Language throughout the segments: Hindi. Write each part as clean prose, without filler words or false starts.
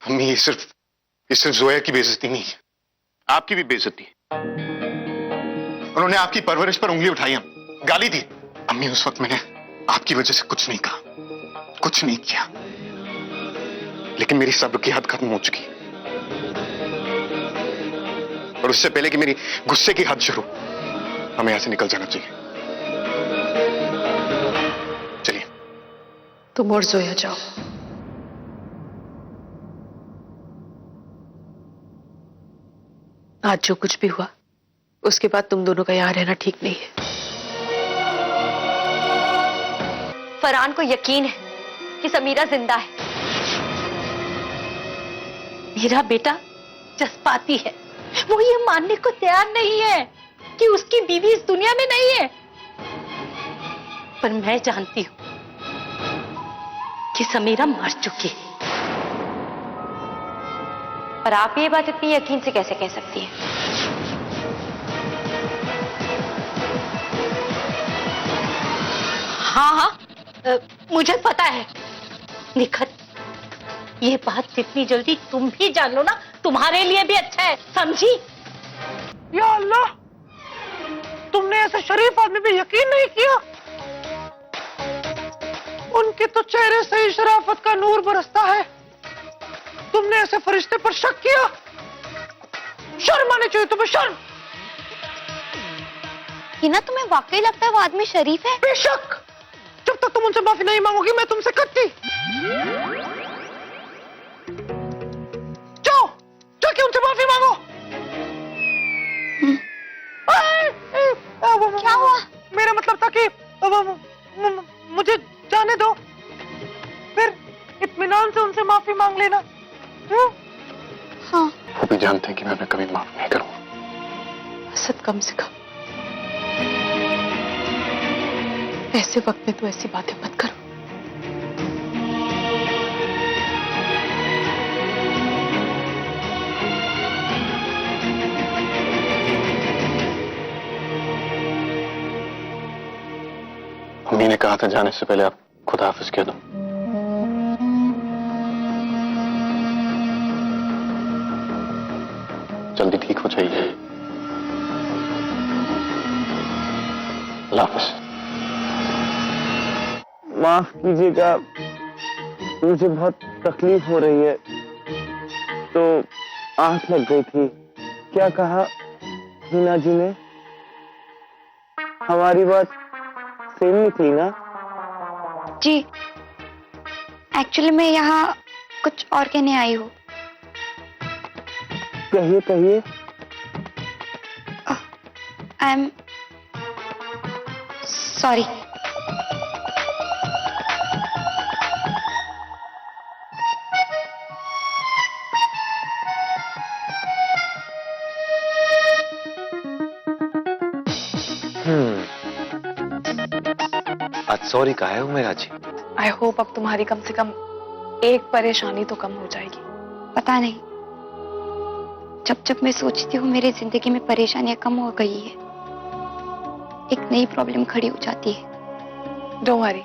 अम्मी, ये सिर्फ जोया की बेइज्जती नहीं है, आपकी भी बेइज्जती है। उन्होंने आपकी परवरिश पर उंगली उठाई, गाली दी। अम्मी, उस वक्त मैंने आपकी वजह से कुछ नहीं कहा, कुछ नहीं किया, लेकिन मेरी सब्र की हद खत्म हो चुकी है। और उससे पहले कि मेरी गुस्से की हद शुरू, हमें यहां से निकल जाना चाहिए। चलिए। तुम और जोया जाओ। आज जो कुछ भी हुआ, उसके बाद तुम दोनों का यहां रहना ठीक नहीं है। फरहान को यकीन है कि समीरा जिंदा है। मेरा बेटा जज्बाती है, वो ये मानने को तैयार नहीं है कि उसकी बीवी इस दुनिया में नहीं है। पर मैं जानती हूं कि समीरा मर चुकी है। पर आप ये बात इतनी यकीन से कैसे कह सकती हैं? हाँ, मुझे पता है निखत, ये बात जितनी जल्दी तुम भी जान लो ना, तुम्हारे लिए भी अच्छा है, समझी? या अल्लाह, तुमने ऐसे शरीफ आदमी पे यकीन नहीं किया? उनके तो चेहरे से ही शराफत का नूर बरसता है, तुमने ऐसे फरिश्ते पर शक किया? शर्म आनी चाहिए तुम्हें, शर्म। हिना, तुम्हें वाकई लगता है वो आदमी शरीफ है? बेशक, जब तक तुम उनसे माफी नहीं मांगोगी मैं तुमसे कट्टी। जाओ, जाके उनसे माफी मांगो। क्या हुआ? मेरा मतलब था कि मुझे जाने दो, फिर इत्मीनान से उनसे माफी मांग लेना। हाँ। वो भी जानते हैं कि मैं उन्हें कभी माफ नहीं करूंगा। असद, कम से कम ऐसे वक्त में तो ऐसी बातें मत करो। अम्मी ने कहा था जाने से पहले आप खुदा हाफिज कह दो। जल्दी ठीक हो जाइए। अल्लाह हाफिज। माफ कीजिएगा, मुझे बहुत तकलीफ हो रही है, तो आंख लग गई थी। क्या कहा हिना जी ने? हमारी बात सेम निकली ना? जी, एक्चुअली मैं यहाँ कुछ और कहने आई हूँ। कहिए कहिए। I am sorry. आज सॉरी कहा है उमेरा जी? आई होप अब तुम्हारी कम से कम एक परेशानी तो कम हो जाएगी। पता नहीं, जब जब मैं सोचती हूँ मेरी जिंदगी में परेशानियां कम हो गई है, एक नई प्रॉब्लम खड़ी हो जाती है। डोंट वरी,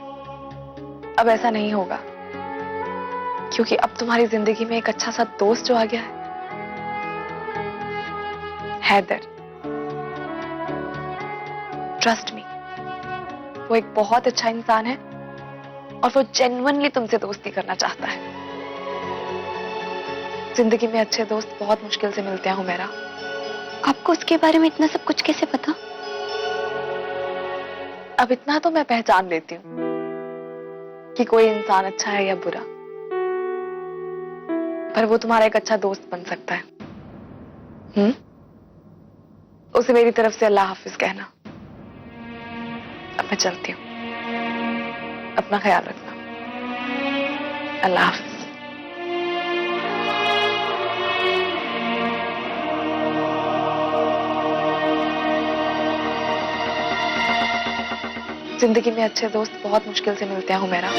अब ऐसा नहीं होगा, क्योंकि अब तुम्हारी जिंदगी में एक अच्छा सा दोस्त जो आ गया है, हैदर। ट्रस्ट मी, वो एक बहुत अच्छा इंसान है और वो जेन्युइनली तुमसे दोस्ती करना चाहता है। जिंदगी में अच्छे दोस्त बहुत मुश्किल से मिलते हैं हुमैरा। आपको उसके बारे में इतना सब कुछ कैसे पता? अब इतना तो मैं पहचान लेती हूँ कि कोई इंसान अच्छा है या बुरा, पर वो तुम्हारा एक अच्छा दोस्त बन सकता है। उसे मेरी तरफ से अल्लाह हाफिज कहना। अब मैं चलती हूँ, अपना ख्याल रखना। अल्लाह हाफिज। जिंदगी में अच्छे दोस्त बहुत मुश्किल से मिलते हैं हुमैरा।